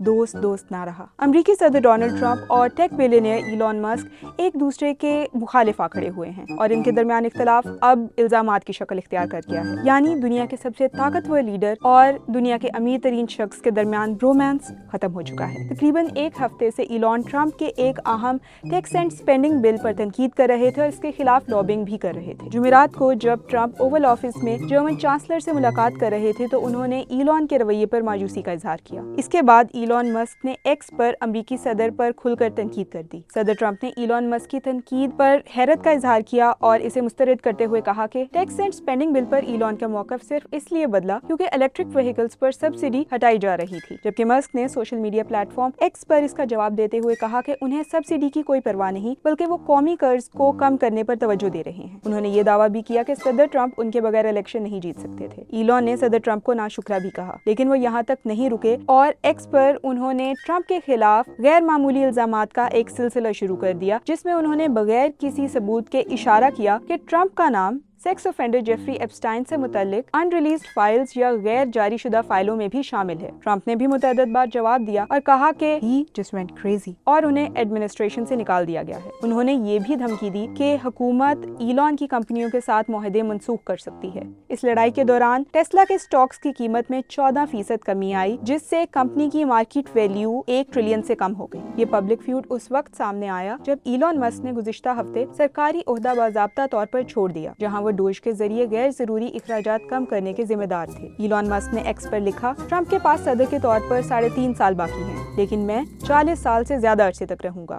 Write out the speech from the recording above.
दोस्त दोस्त ना रहा। अमरीकी सदर डोनाल्ड ट्रंप और टेक बिलियनियर इलॉन मस्क एक दूसरे के मुखालिफ आ खड़े हुए हैं और इनके दरमियान इख्तलाफ अब इल्जामात की शक्ल इख्तियार कर गया है। यानी दुनिया के सबसे ताकतवर लीडर और दुनिया के अमीर तरीन शख्स के दरमियान रोमांस खत्म हो चुका है। तकरीबन एक हफ्ते से इलॉन ट्रंप के एक अहम टैक्स एंड स्पेंडिंग बिल पर तनकीद कर रहे थे और इसके खिलाफ लॉबिंग भी कर रहे थे। जुमेरात को जब ट्रंप ओवल ऑफिस में जर्मन चांसलर से मुलाकात कर रहे थे तो उन्होंने इलॉन के रवैये पर मायूसी का इजहार किया। इसके बाद इलॉन मस्क ने एक्स पर अमरीकी सदर पर खुलकर तनकीद कर दी। सदर ट्रंप ने इलॉन मस्क की तनकीद पर हैरत का इजहार किया और इसे मुस्तरद करते हुए कहा कि टैक्स एंड स्पेंडिंग बिल पर इलॉन का मौक़िफ़ सिर्फ इसलिए बदला क्योंकि इलेक्ट्रिक व्हीकल्स पर सब्सिडी हटाई जा रही थी। जबकि मस्क ने सोशल मीडिया प्लेटफॉर्म एक्स पर इसका जवाब देते हुए कहा कि उन्हें सब्सिडी की कोई परवाह नहीं, बल्कि वो कौमी कर्ज को कम करने पर तवज्जो दे रहे हैं। उन्होंने ये दावा भी किया कि सदर ट्रंप उनके बगैर इलेक्शन नहीं जीत सकते थे। इलॉन ने सदर ट्रंप को नाशुक्रा भी कहा, लेकिन वो यहाँ तक नहीं रुके और एक्स पर उन्होंने ट्रंप के खिलाफ गैर मामूली इल्जामात का एक सिलसिला शुरू कर दिया, जिसमें उन्होंने बगैर किसी सबूत के इशारा किया कि ट्रंप का नाम सेक्स ऑफेंडर जेफरी एप्स्टाइन से मुतल्लिक अनरिलीज्ड फाइल्स या गैर जारी शुदा फाइलों में भी शामिल है। ट्रंप ने भी मुतअद्दिद बार जवाब दिया और कहा कि ही जस्ट वेंट क्रेजी और उन्हें एडमिनिस्ट्रेशन से निकाल दिया गया है। उन्होंने ये भी धमकी दी कि हुकूमत इलॉन की कंपनियों के साथ मुआहदे मनसूख कर सकती है। इस लड़ाई के दौरान टेस्ला के स्टॉक्स की कीमत में 14% कमी आई, जिससे कंपनी की मार्केट वैल्यू 1 ट्रिलियन से कम हो गई। ये पब्लिक फ्यूड उस वक्त सामने आया जब इलॉन मस्क ने गुज़िश्ता हफ्ते सरकारी ओहदा बाज़ाब्ता तौर पर छोड़ दिया, जहाँ डोज के जरिए गैर जरूरी इखराजात कम करने के जिम्मेदार थे। इलॉन मस्क ने एक्स पर लिखा, ट्रंप के पास सदर के तौर पर 3.5 साल बाकी हैं, लेकिन मैं 40 साल से ज्यादा अरसे तक रहूंगा।